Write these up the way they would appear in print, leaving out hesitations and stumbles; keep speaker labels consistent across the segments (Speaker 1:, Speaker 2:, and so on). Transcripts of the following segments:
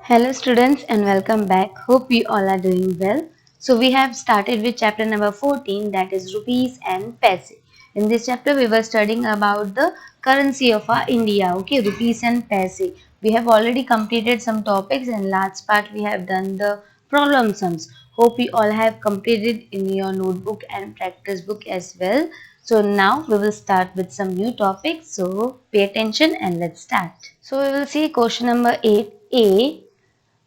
Speaker 1: Hello students and welcome back. Hope you all are doing well. So we have started with chapter number 14, that is rupees and paise. In this chapter we were studying about the currency of our India, okay, rupees and paise. We have already completed some topics and last part we have done the problem sums. Hope you all have completed in your notebook and practice book as well. So now we will start with some new topics. So pay attention and let's start. So we will see question number 8A.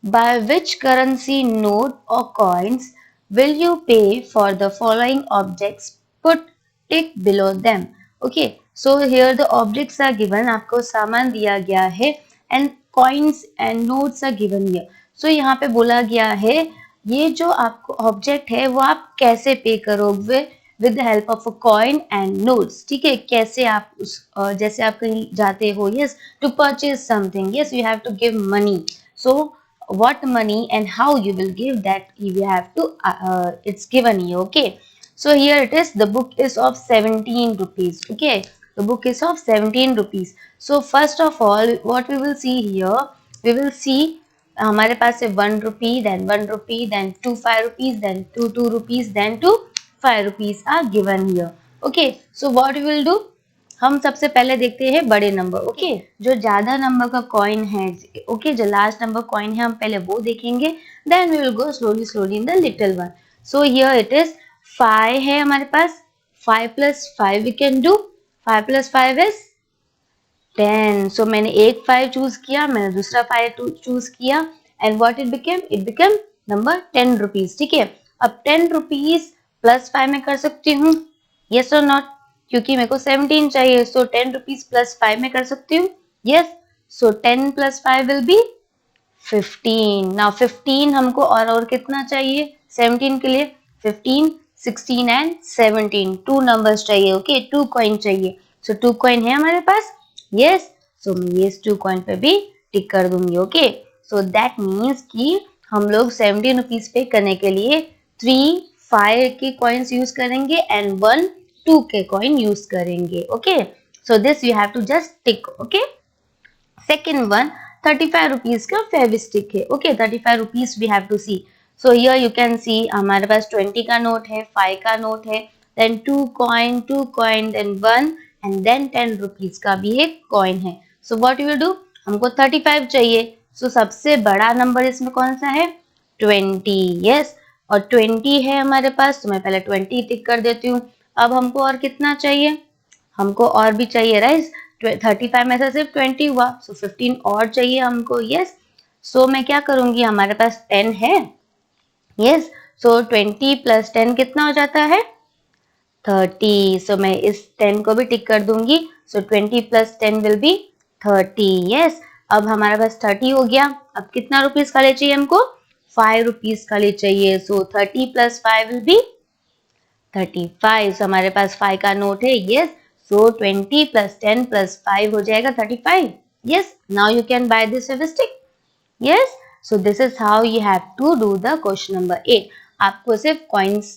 Speaker 1: By which currency note or coins will you pay for the following objects? Put tick below them. Okay, so here the objects are given. आपको सामान दिया गया है and coins and notes are given here. So यहाँ पे बोला गया है ये जो आपको ऑब्जेक्ट है वो आप कैसे पे करोगे with the help of a coin and notes. ठीक है, कैसे आप उस जैसे आप कहीं जाते हो, yes, to purchase something, yes, you have to give money. So what money and how you will give that you have to it's given here. Okay, so here it is, the book is of 17 rupees. Okay, the book is of 17 rupees. So first of all what we will see here, we will see हमारे पास है 1 rupee, then 1 rupee, then 2 5 rupees, then 2 rupees, then 2 5 rupees are given here. Okay, so what we will do, हम सबसे पहले देखते हैं बड़े number. Okay, जो ज्यादा नंबर का कॉइन है, ओके, जो लास्ट नंबर कॉइन है हम पहले वो देखेंगे, then we will go slowly slowly in the little one. So here it is 5 है हमारे पास. 5 plus 5 we can do. 5 plus 5 is 10. So मैंने एक 5 चूज किया, मैंने दूसरा 5 चूज किया and what it became number 10 rupees. ठीक है, अब 10 रुपीज प्लस 5 में कर सकती हूँ, यस और नॉट, क्योंकि मेरे को 17 चाहिए. सो 10 रुपीज प्लस 5 में कर सकती हूँ, yes. So 10 plus 5 will be 15. Now 15 हमको और कितना चाहिए 17 के लिए? 15, 16 एंड 17, 2 नंबर्स चाहिए. ओके, 2 कॉइन चाहिए. सो 2 कॉइन है हमारे पास, यस. सो मैं ये 2 कॉइन पे भी टिक कर दूंगी. ओके, सो दैट मीन्स कि हम लोग 17 रुपीज पे करने के लिए 3 5 के कॉइन्स यूज करेंगे एंड 1 2 के कॉइन यूज करेंगे. Okay, so this you have to just tick. Okay, second one 35 rupees का फेविस्टिक है. Okay, 35 rupees we have to see. So here you can see हमारे पास 20 का नोट है, 5 का नोट है, then 2 coin, then 1 and then 10 rupees का भी एक कॉइन है. So what you will do, हमको 35 चाहिए. सो सबसे बड़ा नंबर इसमें कौन सा है? 20. यस, और 20 है हमारे पास, तो मैं पहले 20 टिक कर देती हूँ. अब हमको और कितना चाहिए? हमको और भी चाहिए, राइट. 35 में से सिर्फ 20 हुआ, सो 15 और चाहिए हमको, यस. सो मैं क्या करूंगी, हमारे पास 10 है, यस. सो 20 प्लस 10 कितना हो जाता है? 30. सो मैं इस 10 को भी टिक कर दूंगी. सो 20 प्लस 10 विल बी 30, यस. अब हमारे पास 30 हो गया. अब कितना रुपीज का ले चाहिए हमको? 5 रुपीज का ले चाहिए. सो 30 प्लस 5 विल बी 35. सो हमारे पास 5 का नोट है, यस. सो 20 प्लस 10 प्लस 5 हो जाएगा 35. Yes, now you can buy this Fevistick. Yes, so this is how you have to do the question number 8. आपको सिर्फ कॉइन्स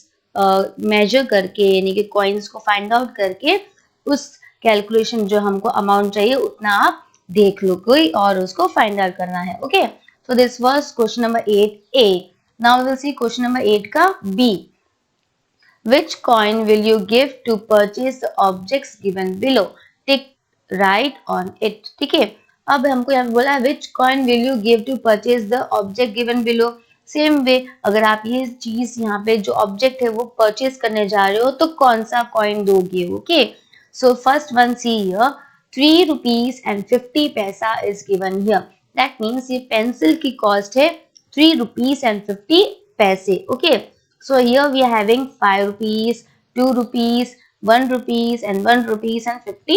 Speaker 1: मेजर करके, यानी कि कॉइन्स को फाइंड आउट करके उस कैलकुलेशन जो हमको अमाउंट चाहिए उतना आप देख लो कोई और उसको फाइंड आउट करना है. Okay, so this was question number 8A. Now we will see question number 8 का B. Which coin will you give to purchase the objects given below? Tick right on it. ठीक है, अब हमको यहाँ बोला which coin will you give to purchase the object given below. Same way, अगर आप ये चीज यहाँ पे जो ऑब्जेक्ट है वो परचेज करने जा रहे हो तो कौन सा कॉइन दोगे? Okay, so first one see here 3 rupees and 50 पैसा is given here. That means ये पेंसिल की कॉस्ट है 3 rupees and 50 पैसे. Okay, so here we are having 5 rupees, 2 rupees, 1 rupees and 1 rupees and 50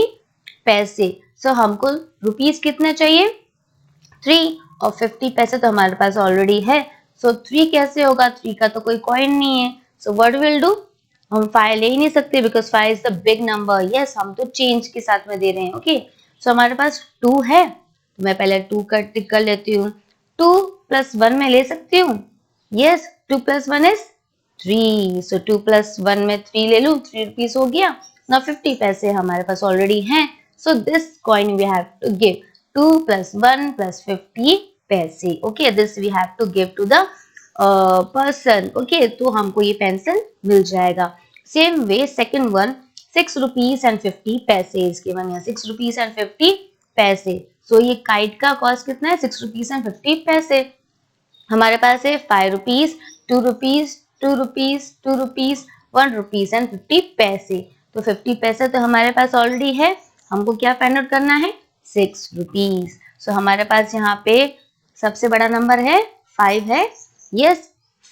Speaker 1: पैसे. so हमको rupees कितने चाहिए? 3, और 50 पैसे तो हमारे पास ऑलरेडी है. so 3 कैसे होगा? 3 का तो कोई कॉइन नहीं है. so what we'll do, हम 5 ले ही नहीं सकते because 5 is the big number. yes, हम तो चेंज के साथ में दे रहे हैं. ओके, so हमारे पास 2 है, तो मैं पहले 2 का टिक कर लेती हूँ. 2 प्लस 1 में ले सकती हूँ, yes. 2 plus 1 is 3. So 2 plus 1 में 3 ले लूं, 3 रुपीज हो गया. ना 50 पैसे हमारे पास ऑलरेडी हैं. So this coin we have to give 2 plus 1 plus 50 पैसे. Okay, this we have to give to the person. Okay, तो हमको ये पेंसिल मिल जाएगा. Same way second one, 6 rupees and 50 पैसे is given here. 6 rupees and 50 पैसे. So ये kite का कॉस्ट कितना है? 6 rupees and 50 पैसे. हमारे पास है 5 rupees, 2 rupees, 2 rupees, 2 rupees, 1 rupees and 50 पैसे. तो 50 पैसे तो हमारे पास ऑलरेडी है. हमको क्या फाइंड आउट करना है? 6 rupees. सो हमारे पास यहाँ पे सबसे बड़ा नंबर है 5 है. यस,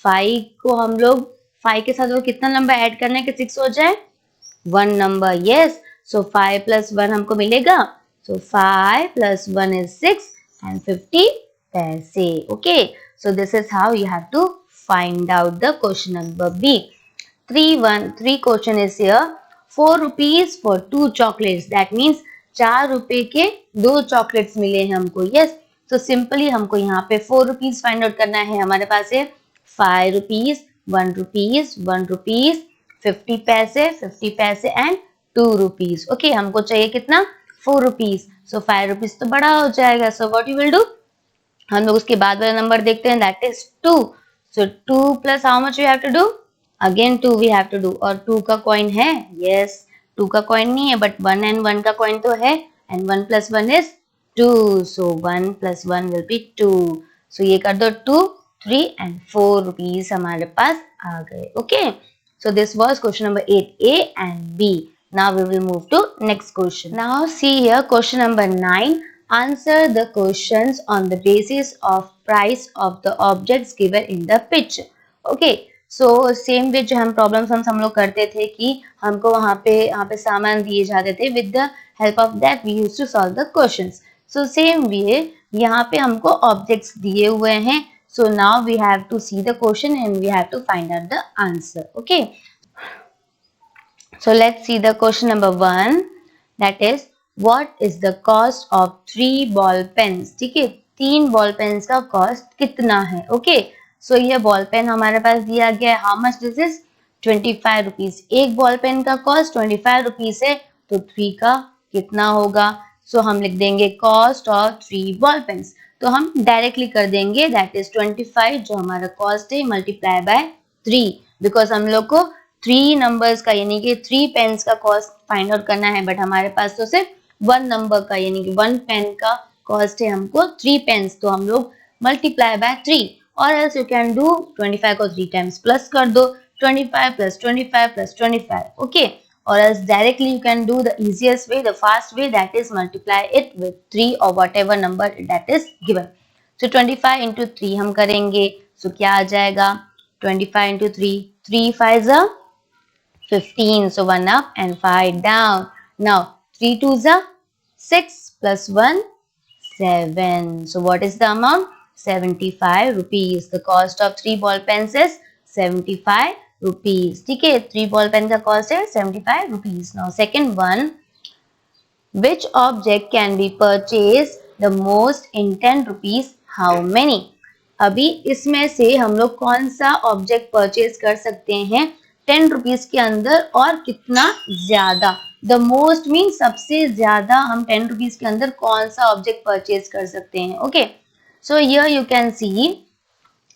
Speaker 1: 5 को हम लोग 5 के साथ वो कितना नंबर ऐड करने के 6 हो जाए? 1 नंबर. यस, सो 5 plus 1 हमको मिलेगा. सो 5 plus 1 is 6 and 50 पैसे. Okay, so this is how you have to find out the question number B. 3 question is here. 4 rupees for 2 chocolates. That means 4 रुपए के 2 चॉकलेट्स मिले हैं हमको. यस, तो सिंपली हमको यहाँ पे 4 rupees फाइंड आउट करना है. हमारे पास है 5 rupees, 1 rupees, 1 rupees, 50 पैसे एंड 2 rupees. ओके, हमको चाहिए कितना? 4 rupees. सो 5 rupees तो बड़ा हो जाएगा. So what you will do? हम लोग उसके बाद वाला नंबर देखते हैं. That is 2. So 2 plus how much we have to do? Again 2 we have to do. और 2 का कॉइन है? यस, 2 का कॉइन नहीं है बट 1 and 1 का कॉइन तो है. And 1 plus 1 is 2. So 1 plus 1 will be 2. सो ये कर दो 2, 3 and 4 rupees हमारे पास आ गए. Okay, so this was question number 8A and B. Now we will move to next question. Now see here question number 9. Answer the questions on the basis of price of the objects given in the picture. Okay, so same way जो हम problems हम लोग करते थे कि हमको वहाँ पे सामान दिए जाते थे. With the help of that we used to solve the questions. So same way यहाँ पे हमको objects दिए हुए हैं. So now we have to see the question and we have to find out the answer. Okay, so let's see the question number 1. That is, what is the cost of 3 ball pens? ठीक है, 3 ball pens का cost कितना है? Okay, सो ये ball pen हमारे पास दिया गया है. How much this is? 25 rupees. एक बॉल पेन का कॉस्ट 25 rupees है, तो 3 का कितना होगा? सो हम लिख देंगे कॉस्ट ऑफ 3 बॉल पेन्स. तो हम डायरेक्टली कर देंगे दैट इज 25 जो हमारा कॉस्ट है मल्टीप्लाई बाय 3, बिकॉज हम लोग को 3 नंबर्स का यानी कि 3 पेन्स का कॉस्ट फाइंड आउट करना है. बट हमारे पास तो सिर्फ 1 नंबर का यानी कि 1 पेन का कॉस्ट है हमको 3 पेन्स. तो हम लोग मल्टीप्लाई बाय 3. और एल्स यू कैन डू 25 को 3 टाइम्स प्लस कर दो. 25 plus 25 plus 25. Okay, or else directly you can do the easiest way, the fast way, that is multiply it with 3 or whatever number that is given. So 25 into 3 हम करेंगे. So क्या आ जाएगा? 25 into 3, 3 5s are 15. So 1 up and 5 down. Now 3 2s are 6 plus 1 7. So what is the amount? 75 rupees. The cost of 3 ball pens is 75 rupees. ठीक है, 3 ball pen का cost है 75 rupees. Now second one, which object can be purchased the most in 10 rupees? How many? अभी इसमें से हम लोग कौन सा ऑब्जेक्ट परचेज कर सकते हैं 10 रुपीज के अंदर और कितना ज्यादा? द मोस्ट मीन सबसे ज्यादा हम 10 रुपीज के अंदर कौन सा ऑब्जेक्ट परचेज कर सकते हैं. Okay, so here you can C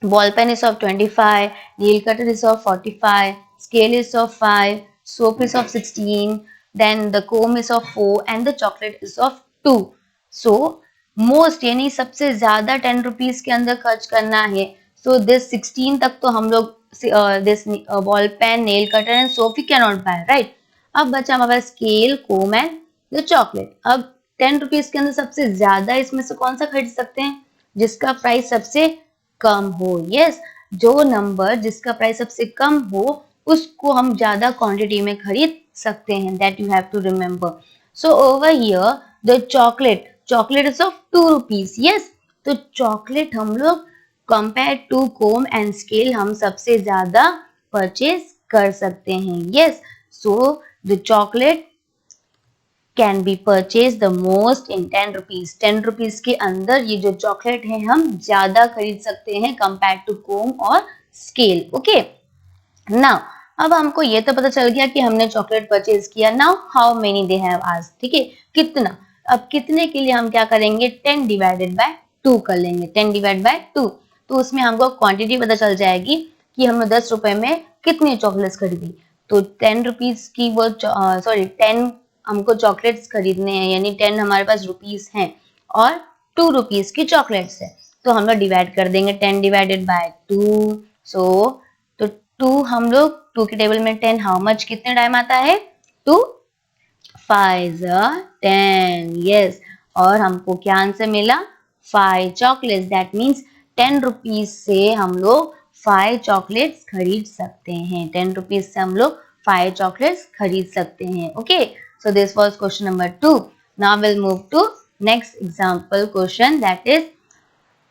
Speaker 1: ball pen is of 25, nail cutter is of 45, scale is of 5, soap is of 16, then the comb is of 4 and the chocolate is of 2. So most यानी सबसे ज्यादा 10 rupees के अंदर खर्च करना है. So this 16 तक तो हम लोग this ball pen, nail cutter and soap we cannot buy, right? अब बचा हमारे पास scale, comb and the chocolate. अब 10 रुपीज के अंदर सबसे ज्यादा इसमें से कौन सा खरीद सकते हैं? जिसका प्राइस सबसे कम हो. यस, जो नंबर जिसका प्राइस सबसे कम हो उसको हम ज्यादा क्वांटिटी में खरीद सकते हैं. That you have to remember. So over here the chocolate is of 2 rupees. Yes, तो चॉकलेट हम लोग compare to comb and scale हम सबसे ज्यादा परचेज कर सकते हैं. Yes, so the chocolate can be purchase the most in 10 rupees. 10 rupees के अंदर ये जो चॉकलेट है हम ज्यादा खरीद सकते हैं कंपेयर टू कोम और स्केल. ओके, नाउ अब हमको ये तो पता चल गया कि हमने चॉकलेट परचेज किया. Now how many they have asked. ठीक है, कितना? अब कितने के लिए हम क्या करेंगे? 10 डिवाइडेड बाय 2 कर लेंगे, 10 डिवाइड बाय 2। तो उसमें हमको क्वांटिटी पता चल जाएगी कि हमने 10 रुपए में कितनी चॉकलेट्स खरीदी। तो 10 रुपीज की वो 10 हमको चॉकलेट्स खरीदने हैं, यानी 10 हमारे पास रुपीज हैं और 2 रुपीज की चॉकलेट्स है। तो हम लोग डिवाइड कर देंगे 10 डिवाइडेड बाय 2। सो तो 2 हम लोग 2 के टेबल में 10 हाउ मच कितने टाइम आता है 2 5 10 यस। और हमको क्या आंसर मिला 5 चॉकलेट्स। दैट मीन्स 10 रुपीज से हम लोग 5 चॉकलेट्स खरीद सकते हैं। 10 रुपीज से हम लोग 5 chocolates खरीद सकते हैं. Okay, so this was question number 2. Now we'll move to next example question, that is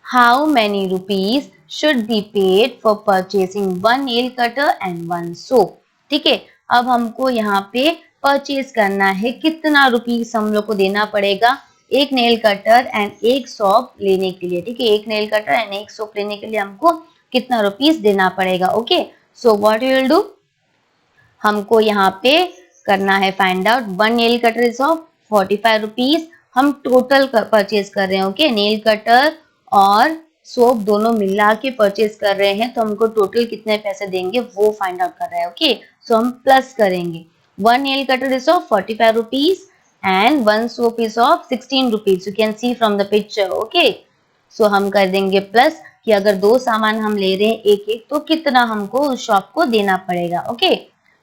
Speaker 1: how many rupees should be paid for purchasing one nail cutter and one soap. ठीक है, अब हमको यहाँ पे परचेज करना है, कितना रुपीस हम लोग को देना पड़ेगा एक नेल कटर एंड एक सोप लेने के लिए. ठीक है, एक नेल कटर एंड एक सोप लेने के लिए हमको कितना रुपीस देना पड़ेगा. Okay, so what you will do, हमको यहाँ पे करना है find out. One nail cutter is of 45 rupees. हम टोटल परचेज कर रहे हैं. ओके, नेल कटर और सोप दोनों मिला के परचेज कर रहे हैं, तो हमको टोटल कितने पैसे देंगे वो फाइंड आउट कर रहे हैं. ओके, सो हम प्लस करेंगे. One nail cutter is of 45 rupees and one soap is of 16 rupees. You can see from the picture. Okay, so हम कर देंगे प्लस कि अगर दो सामान हम ले रहे हैं एक एक, तो कितना हमको उस शॉप को देना पड़ेगा. Okay,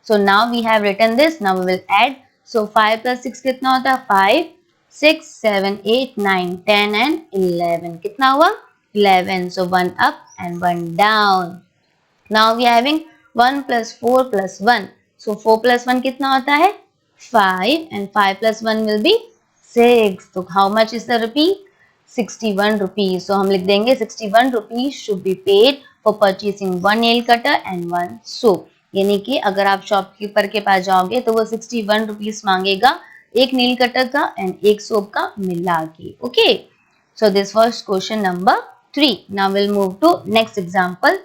Speaker 1: so now we have written this. Now we will add. So 5 plus 6 कितना होता है 5 6 7 8 9 10 and 11. कितना हुआ 11. So 1 up and 1 down. Now we are having 1 plus 4 plus 1. So 4 plus 1 कितना होता है 5 and 5 plus 1 will be 6. So how much is the rupee 61 rupees. So हम लिख देंगे 61 rupees should be paid for purchasing one nail cutter and one soap. यानी कि अगर आप शॉपकीपर के पास जाओगे तो वो 61 रुपीज मांगेगा एक नील कटर का एंड एक सोप का मिला के. Okay, so this was question number 3. Now will move to next example.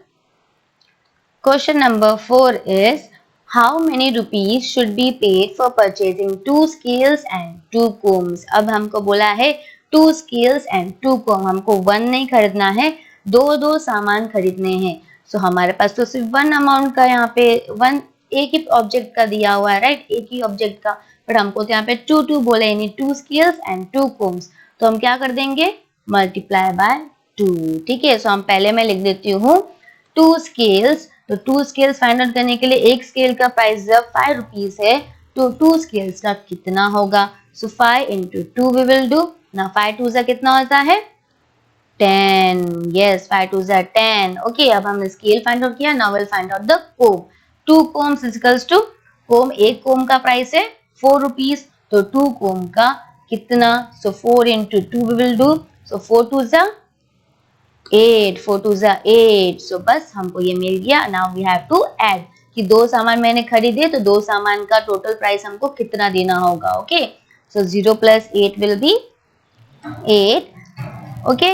Speaker 1: Question number 4 is how many rupees should be paid for purchasing 2 scales and 2 combs. अब हमको बोला है 2 scales and 2 comb. हमको 1 नहीं खरीदना है, दो सामान खरीदने हैं. सो हमारे पास तो सिर्फ 1 अमाउंट का यहाँ पे 1 एक ही ऑब्जेक्ट का दिया हुआ है, राइट, एक ही ऑब्जेक्ट का. बट हमको तो यहाँ पे 2 बोले, यानी 2 scales and 2 combs. तो हम क्या कर देंगे मल्टीप्लाई बाय 2. ठीक है, सो हम पहले मैं लिख देती हूँ 2 scales. तो 2 स्केल्स फाइंड आउट करने के लिए एक स्केल का प्राइस जब 5 रुपीज है तो 2 स्केल्स का कितना होगा. सो 5 into 2 we will do. ना 5 2 जा कितना होता है 10. यस, 5 2 जा 10. ओके, अब हम स्केल फाइंड आउट किया. Now will find out the comb. 2 combs equals to comb, एक कोम का प्राइस है 4 रुपीज, तो 2 कोम का कितना. सो 4 into 2 we will do. सो 4 2 जा 8, 4 2 जा 8. सो बस हमको ये मिल गया. Now we have to add कि दो सामान मैंने खरीदे तो दो सामान का टोटल प्राइस हमको कितना देना होगा. Okay, so 0 plus 8 will be 8. Okay,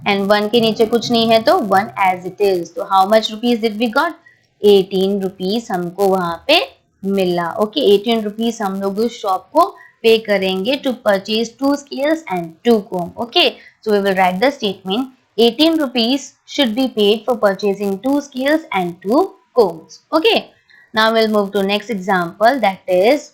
Speaker 1: and 1 के नीचे कुछ नहीं है तो 1 एज इट इज. तो how much rupees did we got 18 rupees हमको वहां पे मिला. ओके, 18 रुपीज हम लोग उस शॉप को पे करेंगे to purchase 2 scales and 2 comb. Okay, so we will write the statement. 18 rupees should be paid for purchasing 2 scales and 2 combs. Okay, now we'll move to next example, that is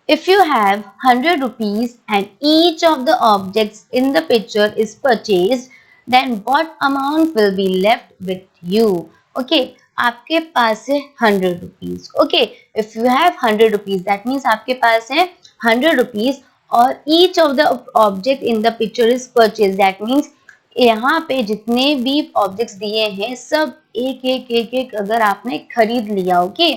Speaker 1: if you have 100 rupees and each of the objects in the picture is purchased, then what amount will be left with you. Okay, आपके पास है 100 rupees. Okay, if you have 100 rupees, that means आपके पास है 100 rupees और each of the object in the picture is purchased. That means यहाँ पे जितने भी objects दिए हैं सब एक अगर आपने खरीद लिया. ओके,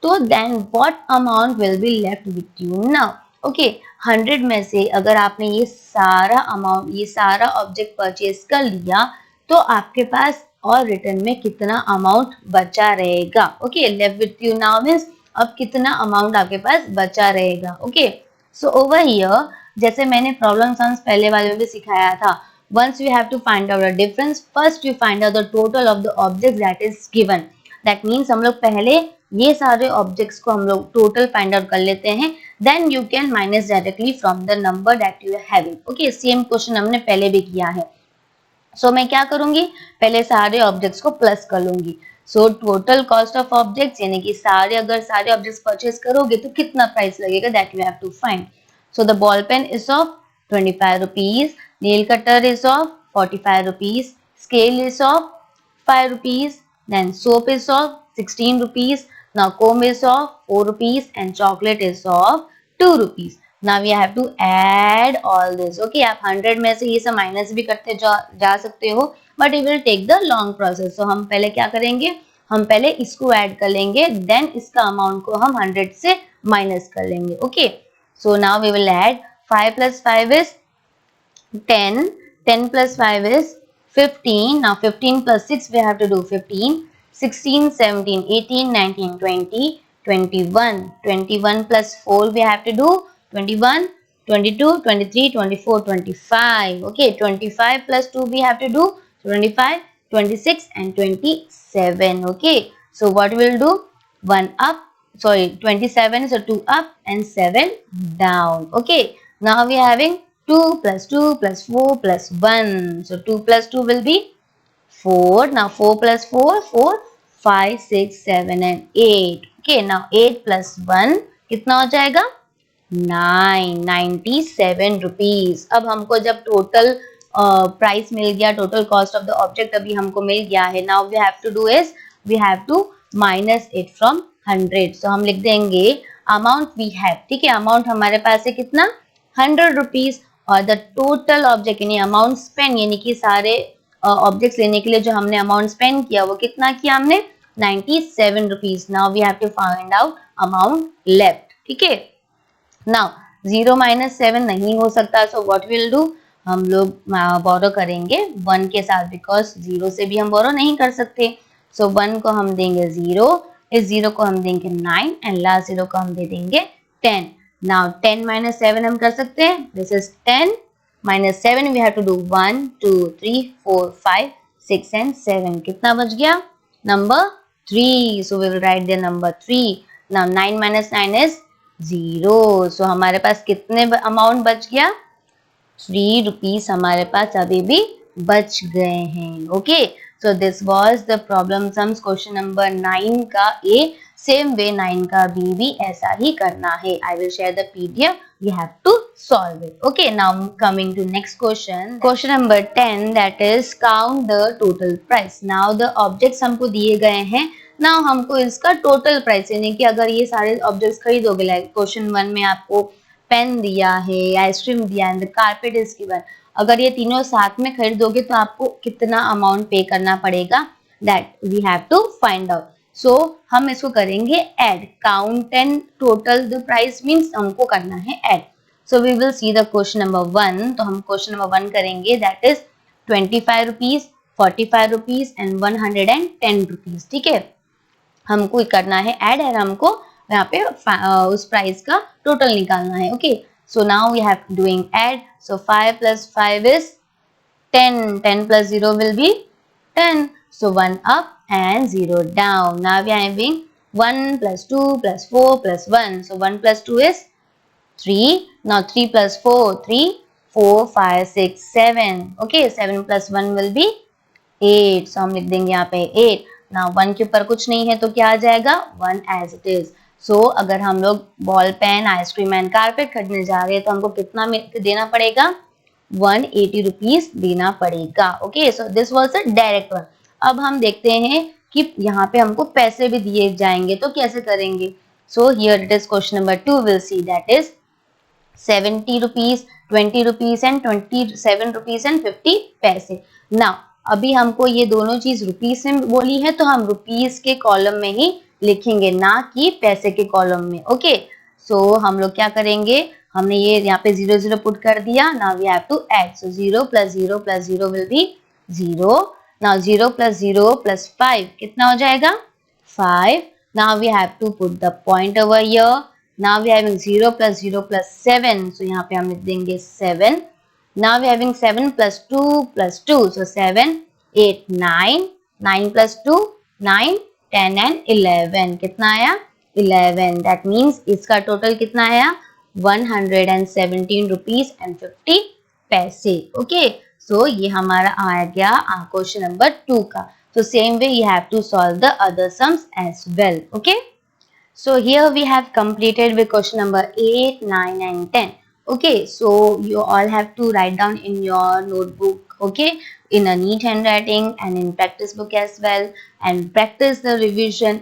Speaker 1: तो then what amount will be left with you now. Okay, 100 में से अगर आपने ये सारा अमाउंट, ये सारा ऑब्जेक्ट परचेज कर लिया तो आपके पास और रिटर्न में कितना अमाउंट बचा रहेगा. Okay, left with you now means अब कितना अमाउंट आपके पास बचा रहेगा. ओके, सो ओवर हियर जैसे मैंने प्रॉब्लम सॉल्व पहले वाले में भी सिखाया था, once you have to find out the difference, first you find out the total of the objects that is given. That means हम लोग पहले ये सारे ऑब्जेक्ट्स को हम लोग टोटल फाइंड आउट कर लेते हैं, then you can minus directly from the number that you are having. Okay, same question हमने पहले भी किया है। सो मैं क्या करूंगी, पहले सारे ऑब्जेक्ट्स को प्लस कर लूंगी। So total cost of objects यानी कि अगर सारे ऑब्जेक्ट्स परचेज करोगे तो कितना प्राइस लगेगा, that you have to find. So the ball pen is of 25 rupees, nail cutter is of 45 rupees, scale is of 5 rupees, then soap is of 16 rupees, now comb is of 4 rupees and chocolate is of 2 rupees. Now we have to add all this. Okay, आप 100 में से ये सब minus भी करते जा सकते हो, but it will take the long process. So हम पहले क्या करेंगे, हम पहले इसको ऐड कर लेंगे, देन इसका अमाउंट को हम 100 से माइनस कर लेंगे। Okay, so now we will add 5 plus 5 is 10, 10 plus 5 is 15. Now 15 plus 6 we have to do 15, 16, 17, 18, 19, 20, 21. 21 plus 4 we have to do 21, 22, 23, 24, 25. Okay, 25 plus 2 we have to do 25, 26 and 27. Okay, so what we will do, 1 up, sorry 27, so 2 up and 7 down. Okay, now we are having 2 plus 2 plus 4 plus 1. So 2 plus 2 will be 4. Now 4 plus 4, 4, 5, 6, 7 and 8. Okay, now 8 plus 1 कितना हो जाएगा, 9, 97 rupees. अब हमको जब total price मिल गया, total cost of the object अभी हमको मिल गया है, now we have to do is we have to minus it from 100. So हम लिख देंगे अमाउंट वी हैव, ठीक है, अमाउंट हमारे पास है कितना, 100 रुपीज, और द टोटल ऑब्जेक्ट यानी अमाउंट स्पेंड यानी कि सारे ऑब्जेक्ट्स लेने के लिए जो हमने अमाउंट स्पेंड किया वो कितना किया हमने, 97 rupees. Now we have to find out amount left. ठीक है, नाउ 0 माइनस 7 नहीं हो सकता, सो व्हाट विल डू, हम लोग बोरो करेंगे 1 के साथ, बिकॉज 0 से भी हम बोरो नहीं कर सकते. सो 1 को हम देंगे 0, इस 0 को हम देंगे 9 एंड लास्ट 0 को हम दे देंगे 10. नाउ 10 माइनस 7 हम कर सकते हैं, this is 10 minus 7 we have to do 1 2 3 4 5 6 and 7. कितना बच गया, number 3. So we will write the number 3. Now 9 minus 9 is 0. So हमारे पास कितने अमाउंट बच गया, 3 रुपीज हमारे पास अभी भी बच गए हैं. Okay, so this was the problem sums question number 9 का ए. सेम वे 9 का भी ऐसा ही करना है. I will share the PDF, you have to solve it. Okay, now coming to next question, question number 10, that is count the total price. Now the objects हमको दिए गए हैं, now हमको इसका टोटल प्राइस यानी कि अगर ये सारे ऑब्जेक्ट्स खरीदोगे, लाइक क्वेश्चन 1 में आपको पेन दिया है, आइसक्रीम दिया है, कारपेट इज गिवन, अगर ये तीनों साथ में खरीदोगे तो आपको कितना अमाउंट पे करना पड़ेगा, that we have to find out. So हम इसको करेंगे add, count and total the price means हमको करना है add. So we will see the question number 1. तो हम क्वेश्चन नंबर 1 करेंगे, that is 25 rupees, 45 rupees and 110 rupees. ठीक है, हमको करना है ऐड और हमको यहाँ पे उस प्राइस का टोटल निकालना है. Okay, so now we have doing add. So 5 plus 5 is 10, 10 plus 0 will be 10. So 1 up and 0 down. Now we are having 1 plus 2 plus 4 plus 1. So 1 plus 2 is 3. Now 3 plus 4, 3, 4, 5, 6, 7. Okay, 7 plus 1 will be 8. So हम लिख देंगे यहाँ पे 8. Now 1 के ऊपर कुछ नहीं है तो क्या आ जाएगा, 1 as it is. So अगर हम लोग ball pen, ice cream and carpet खरीदने जा रहे हैं तो हमको कितना देना पड़ेगा, 180 रुपीज देना पड़ेगा. Okay, so this was a direct one. अब हम देखते हैं कि यहाँ पे हमको पैसे भी दिए जाएंगे तो कैसे करेंगे. सो here it is question number 2, will see that is 70 rupees, 20 rupees and 27 rupees and 50 पैसे. नाउ अभी हमको ये दोनों चीज रुपीज में बोली है तो हम रुपीज के कॉलम में ही लिखेंगे, ना कि पैसे के कॉलम में. ओके, सो हम लोग क्या करेंगे, हमने ये यहाँ पे 0 0 पुट कर दिया. Now we have to add. So 0 plus 0 plus 0 will be 0. Now 0 plus 0 plus 5 कितना हो जाएगा, 5. Now we have to put the point over here. Now we having 0 plus 0 plus 7. So यहाँ पे हम लिख देंगे 7. Now we having 7 plus 2 plus 2. So 7, 8, 9. 9 plus 2, 9, 10 and 11 कितना आया 11 दैट मीन्स इसका टोटल कितना आया 117 रुपीज एंड 50 पैसे ओके सो ये हमारा आ गया क्वेश्चन नंबर 2 का so same way you have to solve the other sums as well okay so here we have completed with question number 8 9 and 10 okay so you all have to write down in your notebook okay in a neat handwriting and in practice book as well and practice the revision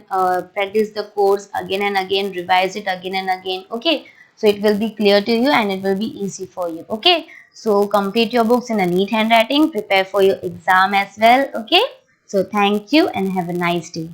Speaker 1: practice the course again and again revise it again and again okay so it will be clear to you and it will be easy for you okay so complete your books in a neat handwriting prepare for your exam as well okay so thank you and have a nice day